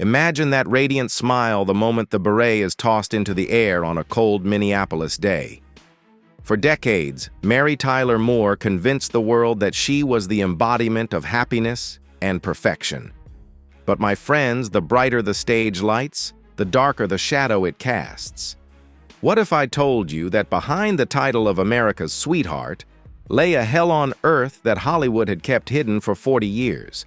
Imagine that radiant smile the moment the beret is tossed into the air on a cold Minneapolis day. For decades, Mary Tyler Moore convinced the world that she was the embodiment of happiness and perfection. But my friends, the brighter the stage lights, the darker the shadow it casts. What if I told you that behind the title of America's sweetheart lay a hell on earth that Hollywood had kept hidden for 40 years?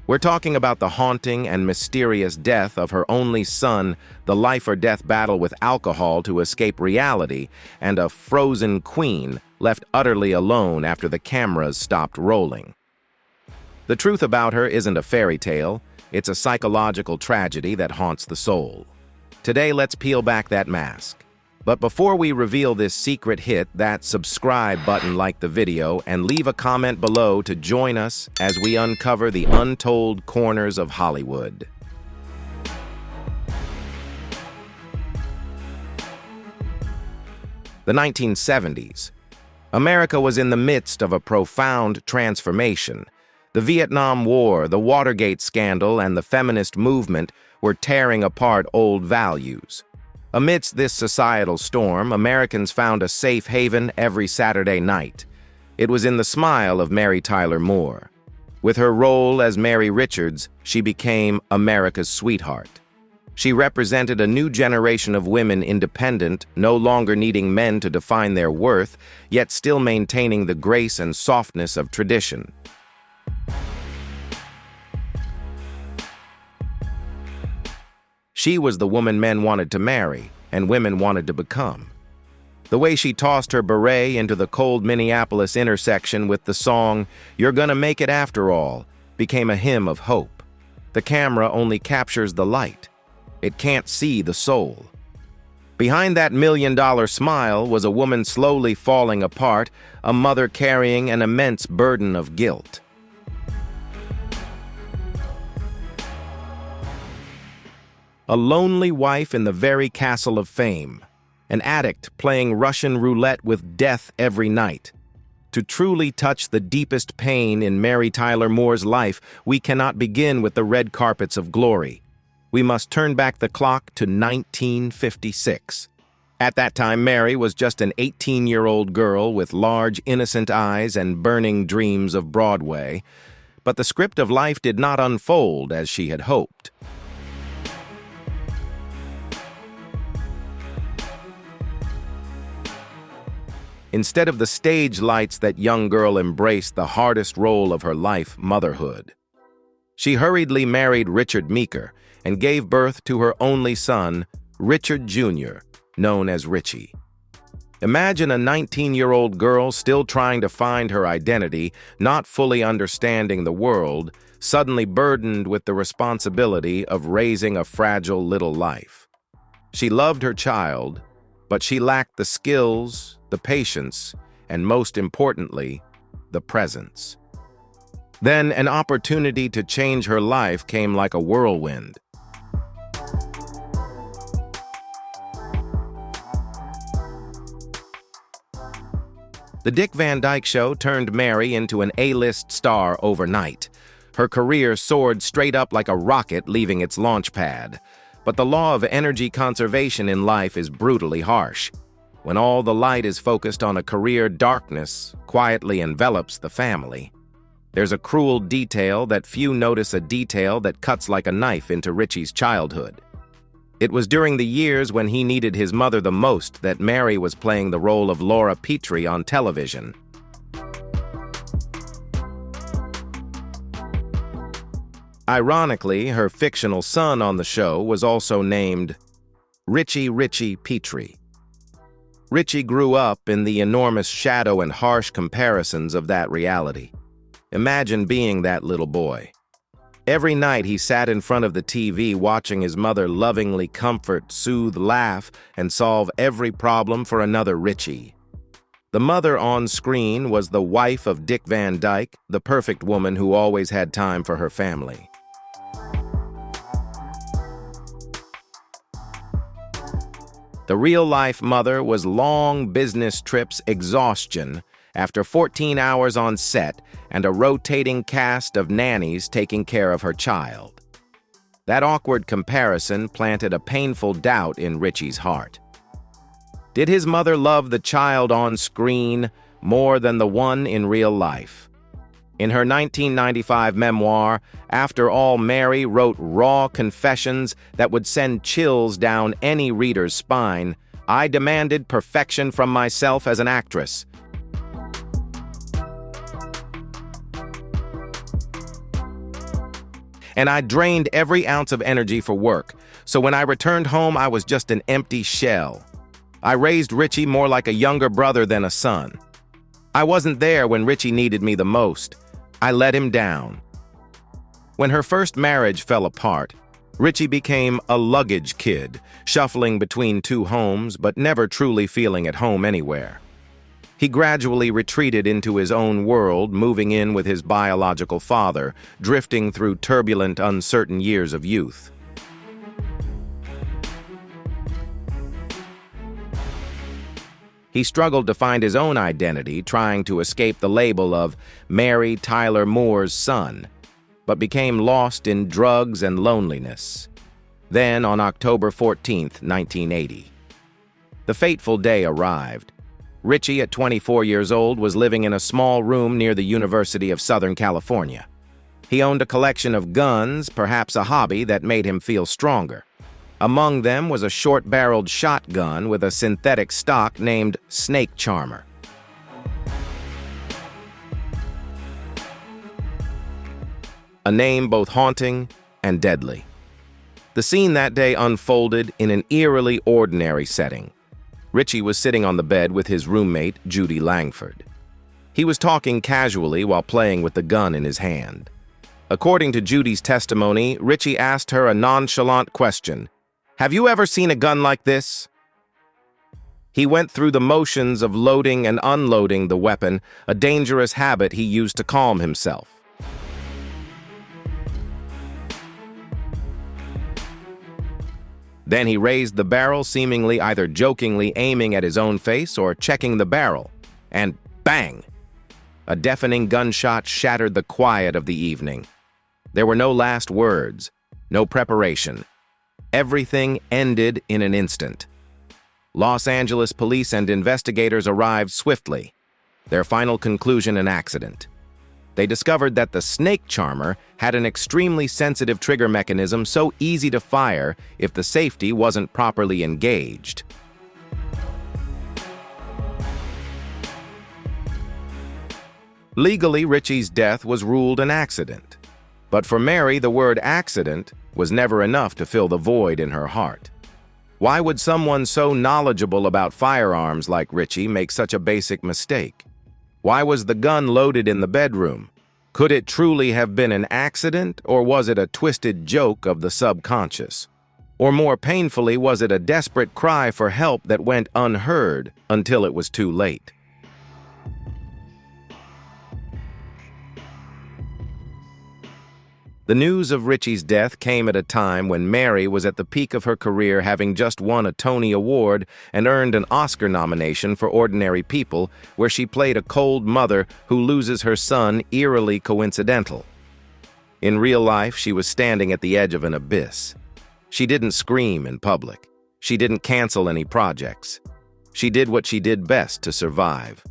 We're talking about the haunting and mysterious death of her only son, the life-or-death battle with alcohol to escape reality, and a frozen queen left utterly alone after the cameras stopped rolling. The truth about her isn't a fairy tale, it's a psychological tragedy that haunts the soul. Today, let's peel back that mask. But before we reveal this secret, hit that subscribe button, like the video, and leave a comment below to join us as we uncover the untold corners of Hollywood. The 1970s. America was in the midst of a profound transformation. The Vietnam War, the Watergate scandal, and the feminist movement were tearing apart old values. Amidst this societal storm, Americans found a safe haven every Saturday night. It was in the smile of Mary Tyler Moore. With her role as Mary Richards, she became America's sweetheart. She represented a new generation of women independent, no longer needing men to define their worth, yet still maintaining the grace and softness of tradition. She was the woman men wanted to marry and women wanted to become. The way she tossed her beret into the cold Minneapolis intersection with the song, "You're Gonna Make It After All," became a hymn of hope. The camera only captures the light. It can't see the soul. Behind that million-dollar smile was a woman slowly falling apart, a mother carrying an immense burden of guilt. A lonely wife in the very castle of fame, an addict playing Russian roulette with death every night. To truly touch the deepest pain in Mary Tyler Moore's life, we cannot begin with the red carpets of glory. We must turn back the clock to 1956. At that time, Mary was just an 18-year-old girl with large, innocent eyes and burning dreams of Broadway. But the script of life did not unfold as she had hoped. Instead of the stage lights, that young girl embraced the hardest role of her life, motherhood. She hurriedly married Richard Meeker and gave birth to her only son, Richard Jr., known as Richie. Imagine a 19-year-old girl still trying to find her identity, not fully understanding the world, suddenly burdened with the responsibility of raising a fragile little life. She loved her child, but she lacked the skills, the patience, and most importantly, the presence. Then an opportunity to change her life came like a whirlwind. The Dick Van Dyke Show turned Mary into an A-list star overnight. Her career soared straight up like a rocket leaving its launch pad. But the law of energy conservation in life is brutally harsh. When all the light is focused on a career, darkness quietly envelops the family. There's a cruel detail that few notice, a detail that cuts like a knife into Richie's childhood. It was during the years when he needed his mother the most that Mary was playing the role of Laura Petrie on television. Ironically, her fictional son on the show was also named Richie Petrie. Richie grew up in the enormous shadow and harsh comparisons of that reality. Imagine being that little boy. Every night he sat in front of the TV watching his mother lovingly comfort, soothe, laugh, and solve every problem for another Richie. The mother on screen was the wife of Dick Van Dyke, the perfect woman who always had time for her family. The real-life mother was long business trips, exhaustion, after 14 hours on set and a rotating cast of nannies taking care of her child. That awkward comparison planted a painful doubt in Richie's heart. Did his mother love the child on screen more than the one in real life? In her 1995 memoir, After All, Mary wrote raw confessions that would send chills down any reader's spine. I demanded perfection from myself as an actress. And I drained every ounce of energy for work, so when I returned home, I was just an empty shell. I raised Richie more like a younger brother than a son. I wasn't there when Richie needed me the most. I let him down. When her first marriage fell apart, Richie became a luggage kid, shuffling between two homes but never truly feeling at home anywhere. He gradually retreated into his own world, moving in with his biological father, drifting through turbulent, uncertain years of youth. He struggled to find his own identity, trying to escape the label of Mary Tyler Moore's son, but became lost in drugs and loneliness. Then, on October 14, 1980, the fateful day arrived. Richie, at 24 years old, was living in a small room near the University of Southern California. He owned a collection of guns, perhaps a hobby that made him feel stronger. Among them was a short-barreled shotgun with a synthetic stock named Snake Charmer. A name both haunting and deadly. The scene that day unfolded in an eerily ordinary setting. Richie was sitting on the bed with his roommate, Judy Langford. He was talking casually while playing with the gun in his hand. According to Judy's testimony, Richie asked her a nonchalant question. "Have you ever seen a gun like this?" He went through the motions of loading and unloading the weapon, a dangerous habit he used to calm himself. Then he raised the barrel, seemingly either jokingly aiming at his own face or checking the barrel, and bang! A deafening gunshot shattered the quiet of the evening. There were no last words, no preparation. Everything ended in an instant. Los Angeles police and investigators arrived swiftly. Their final conclusion, an accident. They discovered that the Snake Charmer had an extremely sensitive trigger mechanism so easy to fire if the safety wasn't properly engaged. Legally, Richie's death was ruled an accident. But for Mary, the word accident was never enough to fill the void in her heart. Why would someone so knowledgeable about firearms like Richie make such a basic mistake? Why was the gun loaded in the bedroom? Could it truly have been an accident, or was it a twisted joke of the subconscious? Or more painfully, was it a desperate cry for help that went unheard until it was too late? The news of Richie's death came at a time when Mary was at the peak of her career, having just won a Tony Award and earned an Oscar nomination for Ordinary People, where she played a cold mother who loses her son, eerily coincidental. In real life, she was standing at the edge of an abyss. She didn't scream in public. She didn't cancel any projects. She did what she did best to survive.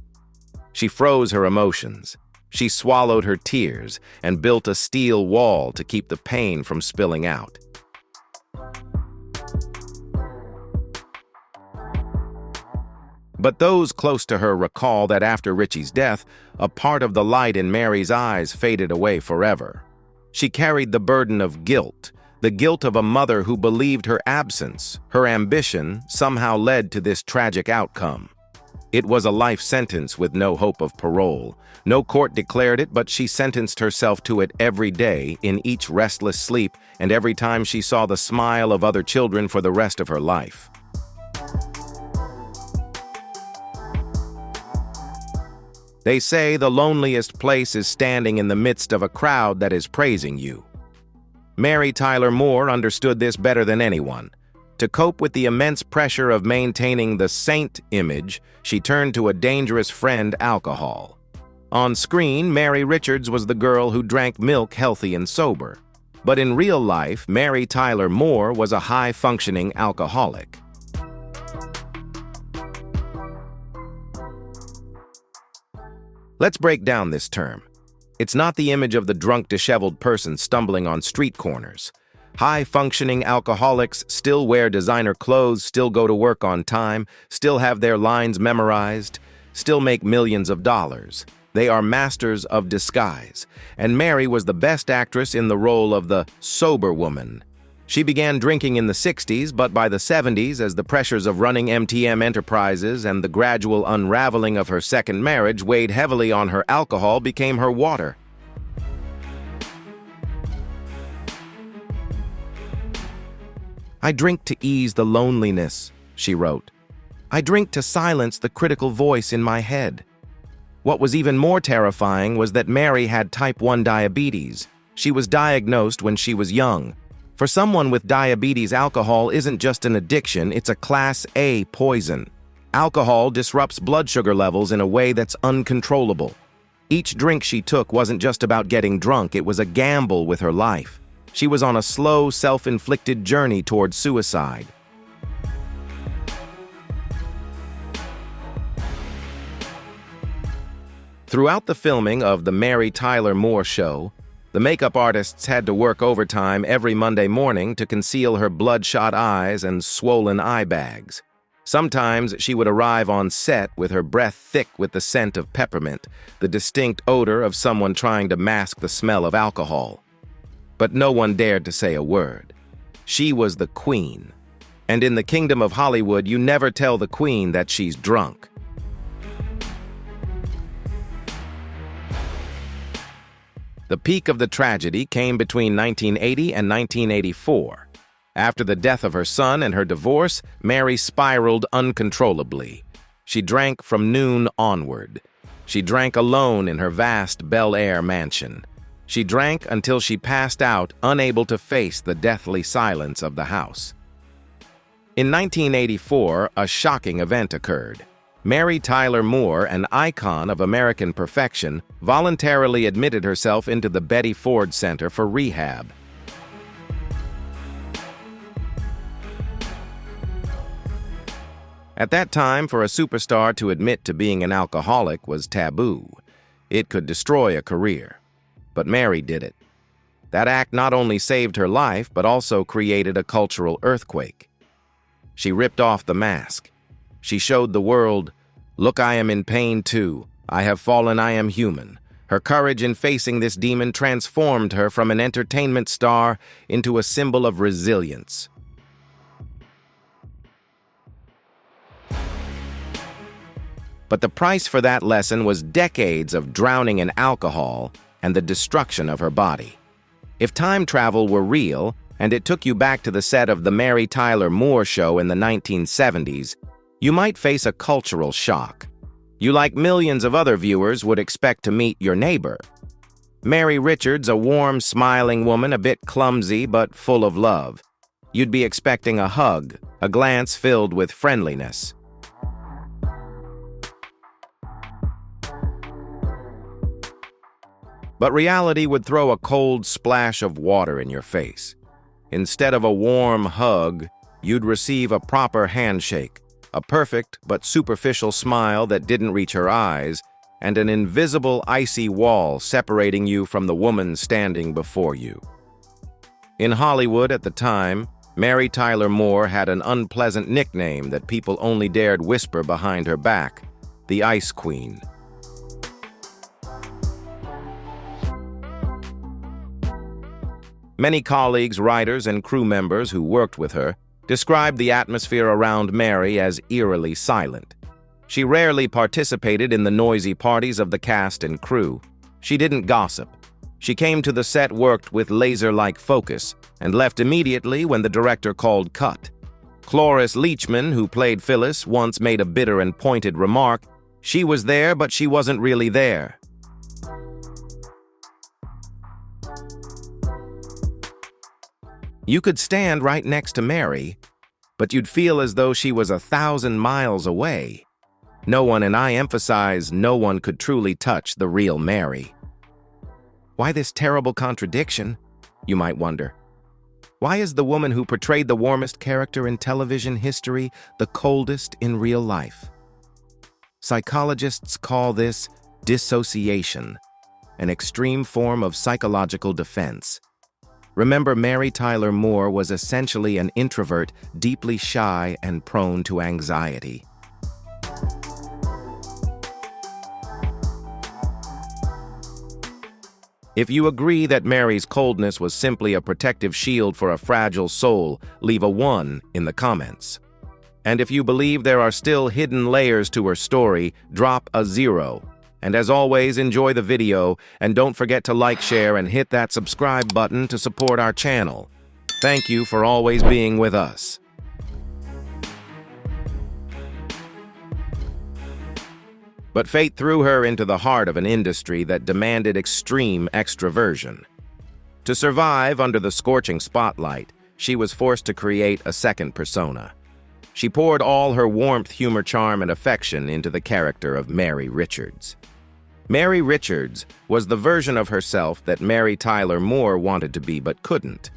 She froze her emotions. She swallowed her tears and built a steel wall to keep the pain from spilling out. But those close to her recall that after Richie's death, a part of the light in Mary's eyes faded away forever. She carried the burden of guilt, the guilt of a mother who believed her absence, her ambition, somehow led to this tragic outcome. It was a life sentence with no hope of parole. No court declared it, but she sentenced herself to it every day, in each restless sleep, and every time she saw the smile of other children for the rest of her life. They say the loneliest place is standing in the midst of a crowd that is praising you. Mary Tyler Moore understood this better than anyone. To cope with the immense pressure of maintaining the saint image, she turned to a dangerous friend, alcohol. On screen, Mary Richards was the girl who drank milk healthy and sober. But in real life, Mary Tyler Moore was a high-functioning alcoholic. Let's break down this term. It's not the image of the drunk, disheveled person stumbling on street corners. High-functioning alcoholics still wear designer clothes, still go to work on time, still have their lines memorized, still make millions of dollars. They are masters of disguise, and Mary was the best actress in the role of the sober woman. She began drinking in the 60s, but by the 70s, as the pressures of running MTM Enterprises and the gradual unraveling of her second marriage weighed heavily on her, alcohol became her water. "I drink to ease the loneliness," she wrote. "I drink to silence the critical voice in my head." What was even more terrifying was that Mary had type 1 diabetes. She was diagnosed when she was young. For someone with diabetes, alcohol isn't just an addiction, it's a Class A poison. Alcohol disrupts blood sugar levels in a way that's uncontrollable. Each drink she took wasn't just about getting drunk, it was a gamble with her life. She was on a slow, self-inflicted journey toward suicide. Throughout the filming of The Mary Tyler Moore Show, the makeup artists had to work overtime every Monday morning to conceal her bloodshot eyes and swollen eye bags. Sometimes she would arrive on set with her breath thick with the scent of peppermint, the distinct odor of someone trying to mask the smell of alcohol. But no one dared to say a word. She was the queen. And in the kingdom of Hollywood, you never tell the queen that she's drunk. The peak of the tragedy came between 1980 and 1984. After the death of her son and her divorce, Mary spiraled uncontrollably. She drank from noon onward. She drank alone in her vast Bel Air mansion. She drank until she passed out, unable to face the deathly silence of the house. In 1984, a shocking event occurred. Mary Tyler Moore, an icon of American perfection, voluntarily admitted herself into the Betty Ford Center for rehab. At that time, for a superstar to admit to being an alcoholic was taboo. It could destroy a career. But Mary did it. That act not only saved her life, but also created a cultural earthquake. She ripped off the mask. She showed the world, "Look, I am in pain too. I have fallen, I am human." Her courage in facing this demon transformed her from an entertainment star into a symbol of resilience. But the price for that lesson was decades of drowning in alcohol and the destruction of her body. If time travel were real, and it took you back to the set of The Mary Tyler Moore Show in the 1970s, you might face a cultural shock. You, like millions of other viewers, would expect to meet your neighbor. Mary Richards, a warm, smiling woman, a bit clumsy but full of love. You'd be expecting a hug, a glance filled with friendliness. But reality would throw a cold splash of water in your face. Instead of a warm hug, you'd receive a proper handshake, a perfect but superficial smile that didn't reach her eyes, and an invisible icy wall separating you from the woman standing before you. In Hollywood at the time, Mary Tyler Moore had an unpleasant nickname that people only dared whisper behind her back: the Ice Queen. Many colleagues, writers, and crew members who worked with her described the atmosphere around Mary as eerily silent. She rarely participated in the noisy parties of the cast and crew. She didn't gossip. She came to the set, worked with laser-like focus, and left immediately when the director called cut. Cloris Leachman, who played Phyllis, once made a bitter and pointed remark: "She was there, but she wasn't really there." You could stand right next to Mary, but you'd feel as though she was 1,000 miles away. No one, and I emphasize, no one could truly touch the real Mary. Why this terrible contradiction, you might wonder? Why is the woman who portrayed the warmest character in television history the coldest in real life? Psychologists call this dissociation, an extreme form of psychological defense. Remember, Mary Tyler Moore was essentially an introvert, deeply shy and prone to anxiety. If you agree that Mary's coldness was simply a protective shield for a fragile soul, leave a 1 in the comments. And if you believe there are still hidden layers to her story, drop a 0. And as always, enjoy the video, and don't forget to like, share, and hit that subscribe button to support our channel. Thank you for always being with us. But fate threw her into the heart of an industry that demanded extreme extroversion. To survive under the scorching spotlight, she was forced to create a second persona. She poured all her warmth, humor, charm, and affection into the character of Mary Richards. Mary Richards was the version of herself that Mary Tyler Moore wanted to be but couldn't.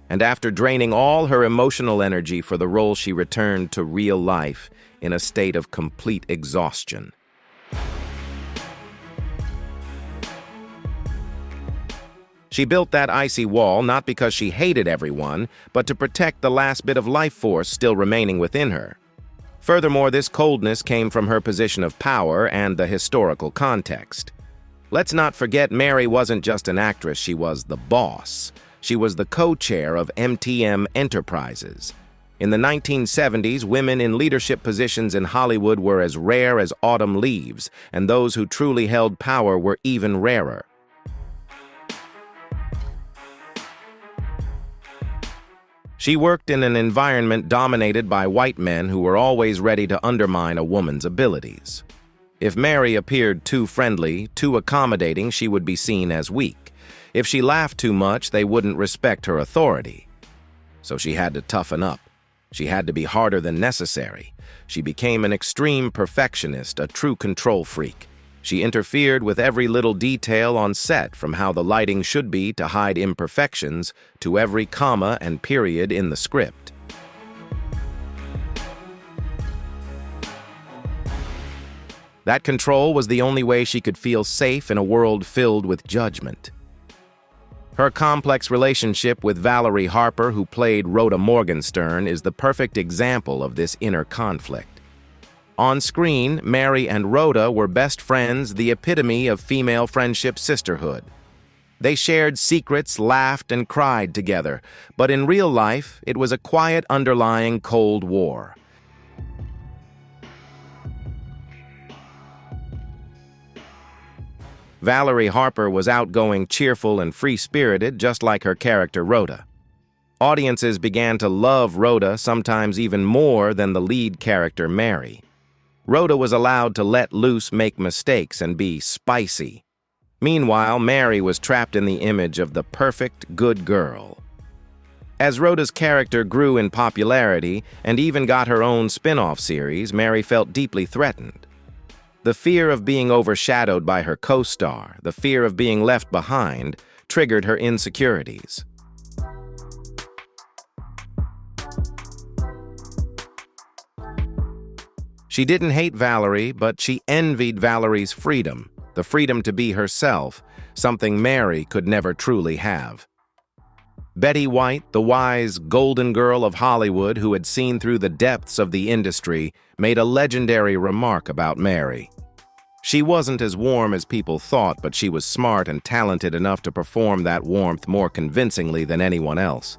And after draining all her emotional energy for the role, she returned to real life in a state of complete exhaustion. She built that icy wall not because she hated everyone, but to protect the last bit of life force still remaining within her. Furthermore, this coldness came from her position of power and the historical context. Let's not forget, Mary wasn't just an actress, she was the boss. She was the co-chair of MTM Enterprises. In the 1970s, women in leadership positions in Hollywood were as rare as autumn leaves, and those who truly held power were even rarer. She worked in an environment dominated by white men who were always ready to undermine a woman's abilities. If Mary appeared too friendly, too accommodating, she would be seen as weak. If she laughed too much, they wouldn't respect her authority. So she had to toughen up. She had to be harder than necessary. She became an extreme perfectionist, a true control freak. She interfered with every little detail on set, from how the lighting should be to hide imperfections, to every comma and period in the script. That control was the only way she could feel safe in a world filled with judgment. Her complex relationship with Valerie Harper, who played Rhoda Morgenstern, is the perfect example of this inner conflict. On screen, Mary and Rhoda were best friends, the epitome of female friendship sisterhood. They shared secrets, laughed, and cried together, but in real life, it was a quiet underlying Cold War. Valerie Harper was outgoing, cheerful, and free-spirited, just like her character Rhoda. Audiences began to love Rhoda, sometimes even more than the lead character Mary. Rhoda was allowed to let loose, make mistakes, and be spicy. Meanwhile, Mary was trapped in the image of the perfect good girl. As Rhoda's character grew in popularity and even got her own spin-off series, Mary felt deeply threatened. The fear of being overshadowed by her co-star, the fear of being left behind, triggered her insecurities. She didn't hate Valerie, but she envied Valerie's freedom, the freedom to be herself, something Mary could never truly have. Betty White, the wise golden girl of Hollywood who had seen through the depths of the industry, made a legendary remark about Mary. She wasn't as warm as people thought, but she was smart and talented enough to perform that warmth more convincingly than anyone else.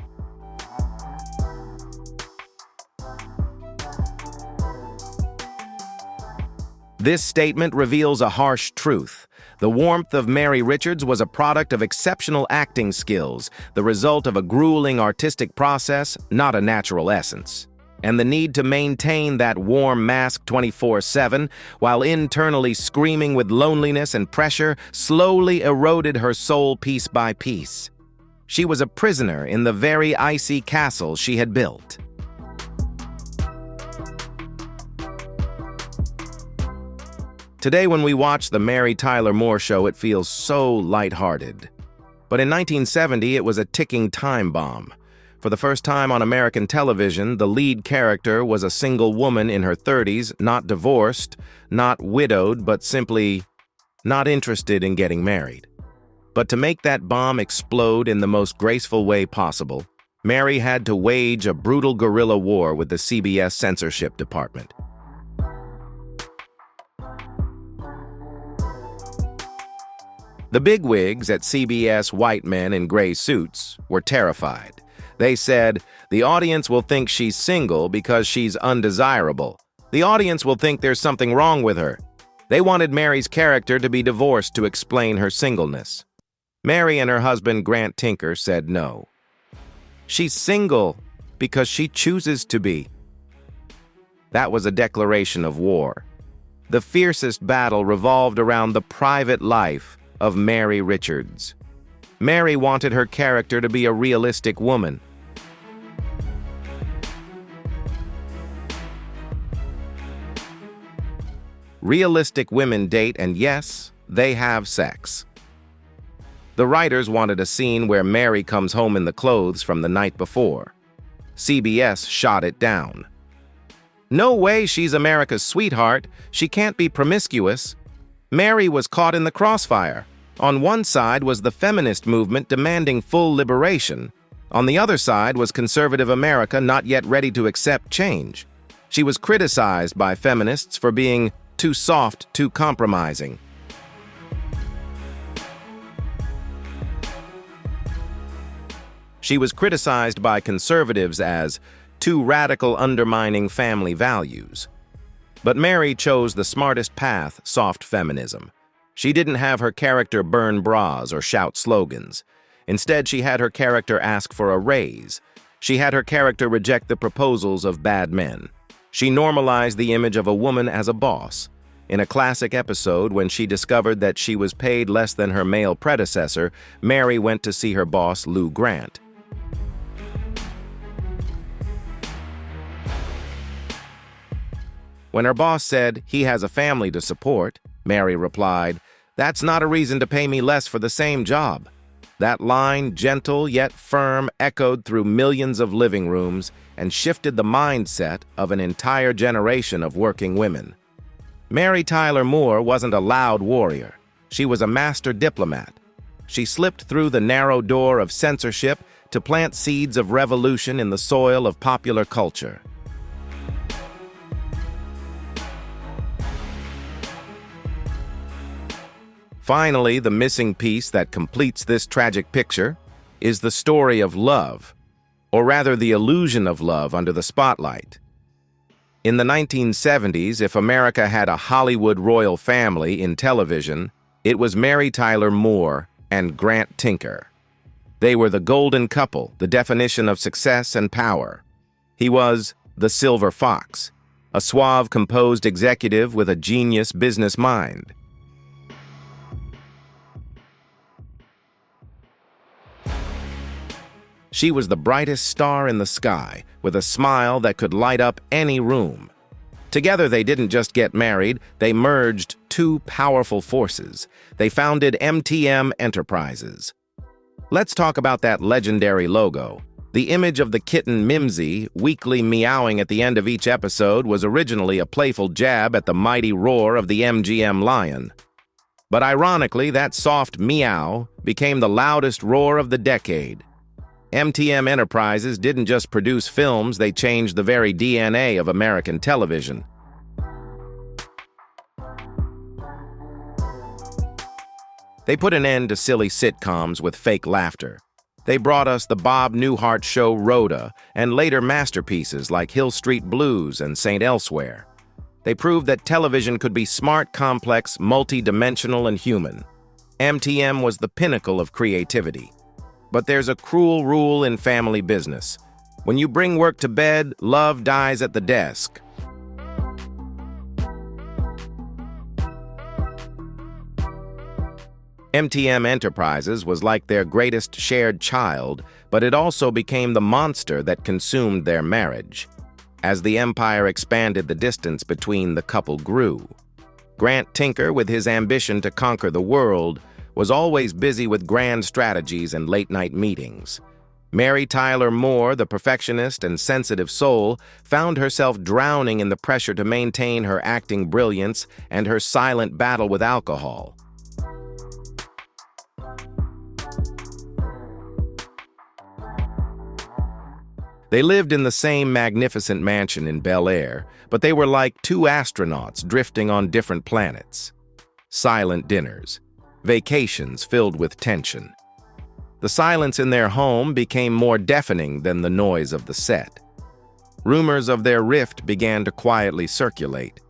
This statement reveals a harsh truth. The warmth of Mary Richards was a product of exceptional acting skills, the result of a grueling artistic process, not a natural essence. And the need to maintain that warm mask 24/7, while internally screaming with loneliness and pressure, slowly eroded her soul piece by piece. She was a prisoner in the very icy castle she had built. Today, when we watch the Mary Tyler Moore Show, it feels so lighthearted. But in 1970, it was a ticking time bomb. For the first time on American television, the lead character was a single woman in her 30s, not divorced, not widowed, but simply not interested in getting married. But to make that bomb explode in the most graceful way possible, Mary had to wage a brutal guerrilla war with the CBS censorship department. The bigwigs at CBS, white men in gray suits, were terrified. They said, "The audience will think she's single because she's undesirable. The audience will think there's something wrong with her." They wanted Mary's character to be divorced to explain her singleness. Mary and her husband, Grant Tinker, said no. She's single because she chooses to be. That was a declaration of war. The fiercest battle revolved around the private life of Mary Richards. Mary wanted her character to be a realistic woman. Realistic women date, and yes, they have sex. The writers wanted a scene where Mary comes home in the clothes from the night before. CBS shot it down. "No way she's America's sweetheart. She can't be promiscuous." Mary was caught in the crossfire. On one side was the feminist movement demanding full liberation. On the other side was conservative America not yet ready to accept change. She was criticized by feminists for being too soft, too compromising. She was criticized by conservatives as too radical, undermining family values. But Mary chose the smartest path, soft feminism. She didn't have her character burn bras or shout slogans. Instead, she had her character ask for a raise. She had her character reject the proposals of bad men. She normalized the image of a woman as a boss. In a classic episode, when she discovered that she was paid less than her male predecessor, Mary went to see her boss, Lou Grant. When her boss said, "He has a family to support," Mary replied, "That's not a reason to pay me less for the same job." That line, gentle yet firm, echoed through millions of living rooms and shifted the mindset of an entire generation of working women. Mary Tyler Moore wasn't a loud warrior. She was a master diplomat. She slipped through the narrow door of censorship to plant seeds of revolution in the soil of popular culture. Finally, the missing piece that completes this tragic picture is the story of love, or rather the illusion of love under the spotlight. In the 1970s, if America had a Hollywood royal family in television, it was Mary Tyler Moore and Grant Tinker. They were the golden couple, the definition of success and power. He was the Silver Fox, a suave, composed executive with a genius business mind. She was the brightest star in the sky, with a smile that could light up any room. Together, they didn't just get married, they merged two powerful forces. They founded MTM Enterprises. Let's talk about that legendary logo. The image of the kitten Mimsy, weakly meowing at the end of each episode, was originally a playful jab at the mighty roar of the MGM lion. But ironically, that soft meow became the loudest roar of the decade. MTM Enterprises didn't just produce films, they changed the very DNA of American television. They put an end to silly sitcoms with fake laughter. They brought us the Bob Newhart show Rhoda, and later masterpieces like Hill Street Blues and St. Elsewhere. They proved that television could be smart, complex, multi-dimensional, and human. MTM was the pinnacle of creativity. But there's a cruel rule in family business. When you bring work to bed, love dies at the desk. MTM Enterprises was like their greatest shared child, but it also became the monster that consumed their marriage. As the empire expanded, the distance between the couple grew. Grant Tinker, with his ambition to conquer the world, was always busy with grand strategies and late-night meetings. Mary Tyler Moore, the perfectionist and sensitive soul, found herself drowning in the pressure to maintain her acting brilliance and her silent battle with alcohol. They lived in the same magnificent mansion in Bel Air, but they were like two astronauts drifting on different planets. Silent dinners, vacations filled with tension. The silence in their home became more deafening than the noise of the set. Rumors of their rift began to quietly circulate.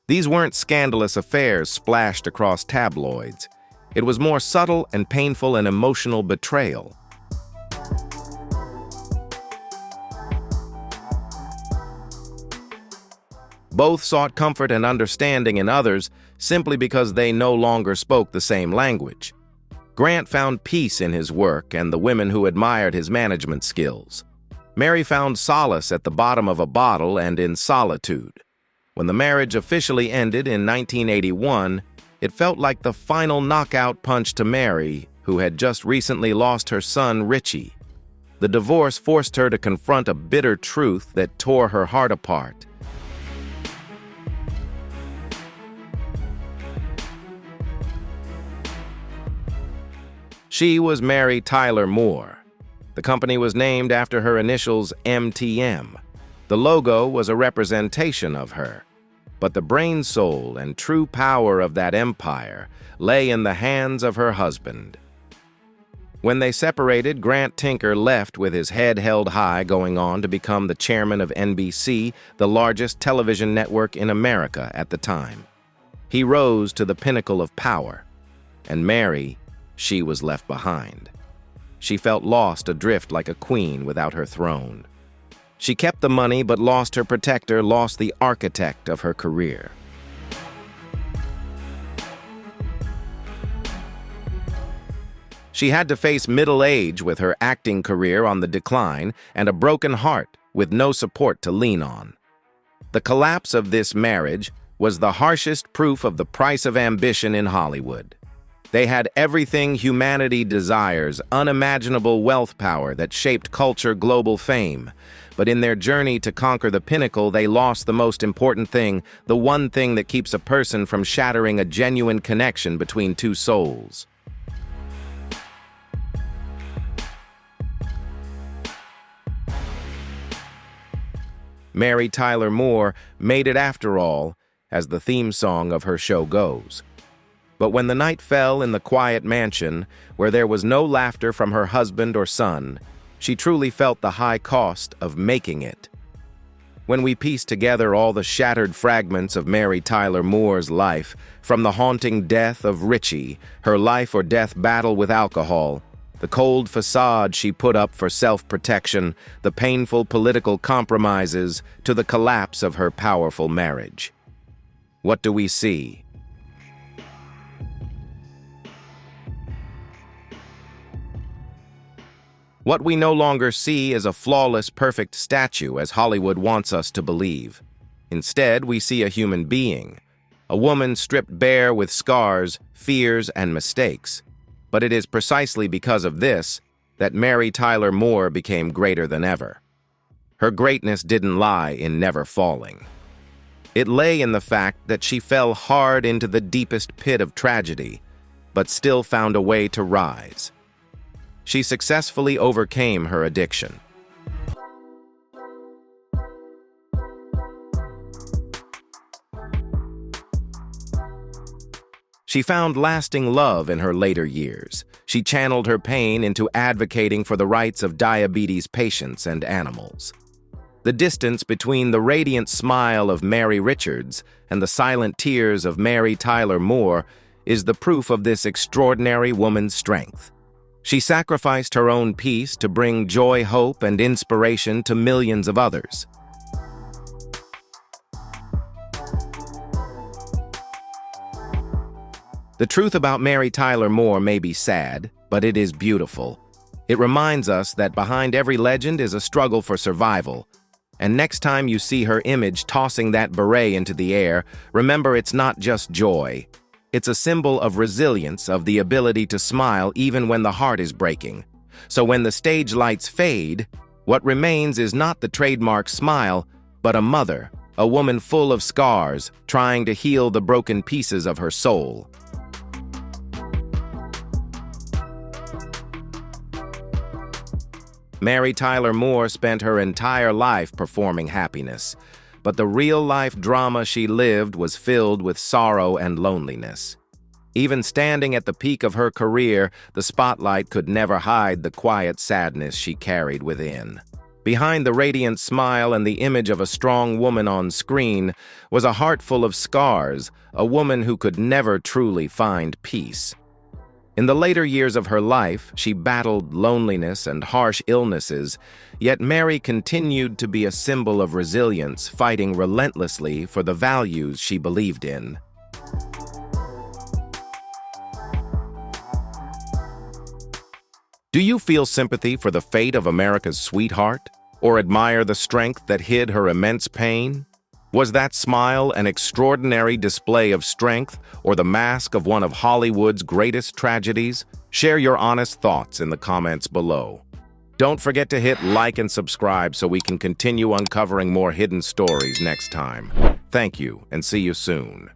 These weren't scandalous affairs splashed across tabloids. It was more subtle and painful and emotional betrayal. Both sought comfort and understanding in others simply because they no longer spoke the same language. Grant found peace in his work and the women who admired his management skills. Mary found solace at the bottom of a bottle and in solitude. When the marriage officially ended in 1981, it felt like the final knockout punch to Mary, who had just recently lost her son, Richie. The divorce forced her to confront a bitter truth that tore her heart apart. She was Mary Tyler Moore. The company was named after her initials MTM. The logo was a representation of her. But the brain, soul, and true power of that empire lay in the hands of her husband. When they separated, Grant Tinker left with his head held high, going on to become the chairman of NBC, the largest television network in America at the time. He rose to the pinnacle of power, and Mary, she was left behind. She felt lost adrift like a queen without her throne. She kept the money but lost her protector, lost the architect of her career. She had to face middle age with her acting career on the decline and a broken heart with no support to lean on. The collapse of this marriage was the harshest proof of the price of ambition in Hollywood. They had everything humanity desires, unimaginable wealth power that shaped culture, global fame. But in their journey to conquer the pinnacle, they lost the most important thing, the one thing that keeps a person from shattering a genuine connection between two souls. Mary Tyler Moore made it after all, as the theme song of her show goes. But when the night fell in the quiet mansion, where there was no laughter from her husband or son, she truly felt the high cost of making it. When we piece together all the shattered fragments of Mary Tyler Moore's life, from the haunting death of Richie, her life or death battle with alcohol, the cold facade she put up for self-protection, the painful political compromises, to the collapse of her powerful marriage, what do we see? What we no longer see is a flawless, perfect statue, as Hollywood wants us to believe. Instead, we see a human being, a woman stripped bare with scars, fears, and mistakes. But it is precisely because of this that Mary Tyler Moore became greater than ever. Her greatness didn't lie in never falling. It lay in the fact that she fell hard into the deepest pit of tragedy, but still found a way to rise. She successfully overcame her addiction. She found lasting love in her later years. She channeled her pain into advocating for the rights of diabetes patients and animals. The distance between the radiant smile of Mary Richards and the silent tears of Mary Tyler Moore is the proof of this extraordinary woman's strength. She sacrificed her own peace to bring joy, hope, and inspiration to millions of others. The truth about Mary Tyler Moore may be sad, but it is beautiful. It reminds us that behind every legend is a struggle for survival, And next time you see her image tossing that beret into the air, remember it's not just joy. It's a symbol of resilience, of the ability to smile even when the heart is breaking. So when the stage lights fade, what remains is not the trademark smile, but a mother, a woman full of scars, trying to heal the broken pieces of her soul. Mary Tyler Moore spent her entire life performing happiness, but the real-life drama she lived was filled with sorrow and loneliness. Even standing at the peak of her career, the spotlight could never hide the quiet sadness she carried within. Behind the radiant smile and the image of a strong woman on screen was a heart full of scars, a woman who could never truly find peace. In the later years of her life, she battled loneliness and harsh illnesses, yet Mary continued to be a symbol of resilience, fighting relentlessly for the values she believed in. Do you feel sympathy for the fate of America's sweetheart, or admire the strength that hid her immense pain? Was that smile an extraordinary display of strength, or the mask of one of Hollywood's greatest tragedies? Share your honest thoughts in the comments below. Don't forget to hit like and subscribe so we can continue uncovering more hidden stories next time. Thank you, and see you soon.